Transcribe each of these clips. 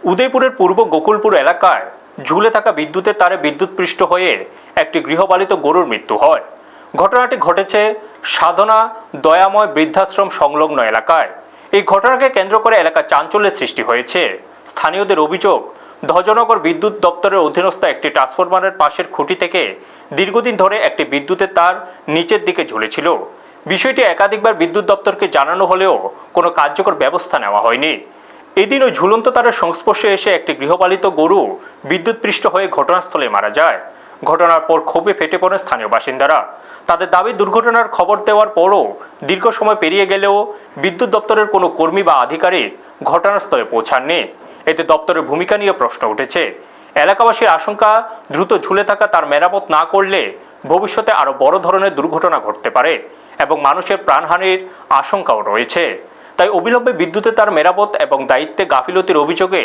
উদয়পুরের পূর্ব গোকুলপুর এলাকায় ঝুলে থাকা বিদ্যুতের তারে বিদ্যুৎপৃষ্ট হয়ে একটি গৃহপালিত গরুর মৃত্যু হয়। ঘটনাটি ঘটেছে সাধনা দয়াময় বৃদ্ধাশ্রম সংলগ্ন এলাকায়। এই ঘটনাকে কেন্দ্র করে এলাকা চাঞ্চল্যের সৃষ্টি হয়েছে। স্থানীয়দের অভিযোগ, ধ্বজনগর বিদ্যুৎ দপ্তরের অধীনস্থ একটি ট্রান্সফরমারের পাশের খুঁটি থেকে দীর্ঘদিন ধরে একটি বিদ্যুতের তার নিচের দিকে ঝুলেছিল। বিষয়টি একাধিকবার বিদ্যুৎ দপ্তরকে জানানো হলেও কোনো কার্যকর ব্যবস্থা নেওয়া হয়নি। এদিন ওই ঝুলন্ত তারের সংস্পর্শে এসে একটি গৃহপালিত গরু বিদ্যুৎপৃষ্ট হয়ে ঘটনাস্থলে মারা যায়। ঘটনার পর ক্ষোভে ফেটে পড়েন স্থানীয় বাসিন্দারা। তাদের দাবি, দুর্ঘটনার খবর দেওয়ার পরও দীর্ঘ সময় পেরিয়ে গেলেও বিদ্যুৎ দপ্তরের কোনো কর্মী বা আধিকারিক ঘটনাস্থলে পৌঁছাননি। এতে দপ্তরের ভূমিকা নিয়ে প্রশ্ন উঠেছে। এলাকাবাসীর আশঙ্কা, দ্রুত ঝুলে থাকা তার মেরামত না করলে ভবিষ্যতে আরও বড় ধরনের দুর্ঘটনা ঘটতে পারে এবং মানুষের প্রাণহানির আশঙ্কাও রয়েছে। তাই অবিলম্বে বিদ্যুতের তার মেরামত এবং দায়িত্বে গাফিলতির অভিযোগে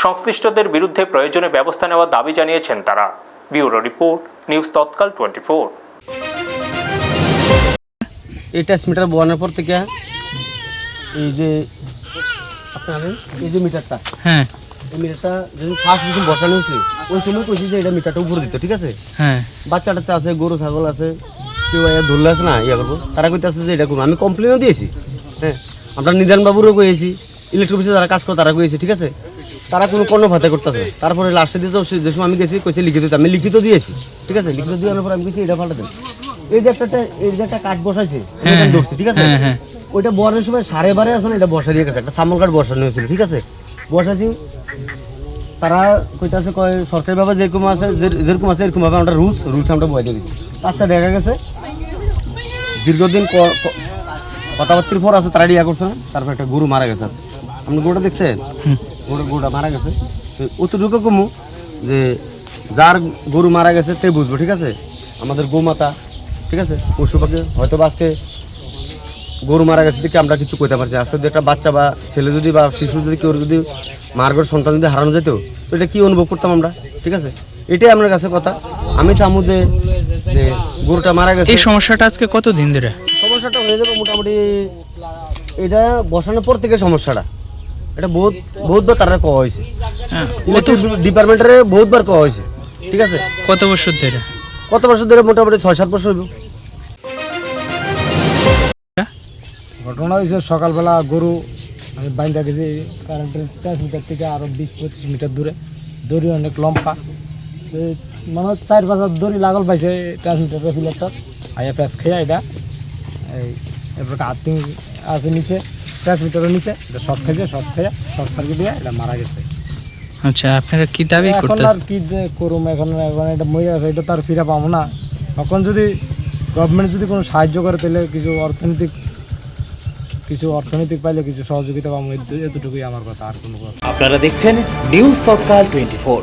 সংশ্লিষ্টদের বিরুদ্ধে প্রয়োজনীয় ব্যবস্থা নেওয়ার দাবি জানিয়েছেন তারা। ব্যুরো রিপোর্ট, নিউজ তৎকাল 24। এই ট্রান্সমিটার বসানোর পর থেকে এই যে আপনার এই যে মিটারটা, হ্যাঁ, এই মিটারটা যখন ফার্স্ট যখন বসানো হয়েছে ওই সময় কইছি যে এটা মিটারটা উপরে দিত, ঠিক আছে? হ্যাঁ, বাচ্চাটাতে আছে, গরু ছাগল আছে, কেউ ধরলে আছে না ইয়া করবো, তারা কইতে আছে যে এটা করবো। আমি কমপ্লেনও দিয়েছি, হ্যাঁ, আমরা নিদান বাবুরও কইছি, ইলেকট্রিক অফিসে যারা কাজ করে তারা কইছি, ঠিক আছে? তারা কোনো কর্ণভাতে করতেছে। তারপরে লাস্টে দিয়ে যে সময় আমি গেছি কইছে লিখিত, আমি লিখিত দিয়েছি, ঠিক আছে? লিখিত দেওয়ার পর আমি গেছি এটা পাল্টাতেন। এই যে একটা কাঠ বসাইছে ধরছি, ঠিক আছে? ওইটা বসানোর সময় 12:30 আছে না, এটা বসা দিয়ে গেছে, একটা সামল কাঠ বসানো হয়েছিল, ঠিক আছে? বসাইছি, তারা কইতাছে কয় সরকারিভাবে যেরকম আছে এরকম ভাবে আমরা রুলস আমরা বয়ে দিয়ে গেছি। তাছাড়া দেখা গেছে দীর্ঘদিন কথাবার্তির পর আছে তারা ইয়া করছে না, তারপর একটা গরু মারা গেছে আছে। আপনি গরুটা দেখছেন? গরুটা মারা গেছে। অতটুকু কমু যে যার গরু মারা গেছে তে বুঝবো, ঠিক আছে? আমাদের গোমাতা, ঠিক আছে, পশু পাখি হয়তো আজকে গরু মারা গেছে দেখে আমরা কিছু কইতে পারছি। আজকে যদি একটা বাচ্চা বা ছেলে যদি বা শিশু যদি কেউ যদি মার ঘর সন্তান যদি হারানো যেত তো এটা কি অনুভব করতাম আমরা, ঠিক আছে? এটাই আমার কাছে কথা। আমি চামু যে গরুটা মারা গেছে। এই সমস্যাটা আজকে কতদিন ধরে? সমস্যাটা হয়ে যাবে মোটামুটি, এটা বসানোর পর থেকে সমস্যাটা, এটা বহুতবার তারা কওয়া হয়েছে, ডিপার্টমেন্টারে বহুতবার কওয়া হয়েছে, ঠিক আছে? কত বছর ধরে? মোটামুটি 6-7 বছর হইব। ঘটনা হয়েছে সকালবেলা গরু আমি বাইন্দা গেছি কারেন্টের ট্রান্সমিটার থেকে আরও 20-25 মিটার দূরে, দড়ি অনেক লম্বা, মানে 4-5 হাত দড়ি লাগল পাইছে ট্রান্সমিটারের ফিলারটার। আইয়া প্যাস খেয়ে এটা এরপর আর্থিং আছে নিচে, ট্রান্সমিটারের নিচে, এটা শর্ট খেয়ে শর্ট সার্কিট দিয়ে এটা মারা গেছে। আচ্ছা, আপনারা কি দাবি করতেছেন? এখন আর কি করুম, এখন এটা মরে গেছে, এটা তো আর ফিরে পাবো না। এখন যদি গভর্নমেন্ট যদি কোনো সাহায্য করে তাহলে কিছু অর্থনৈতিক পাইলে কিছু সহযোগিতা পাবো, এতটুকুই আমার কথা, আর কোনো কথা। আপনারা দেখছেন নিউজ তৎকাল 24।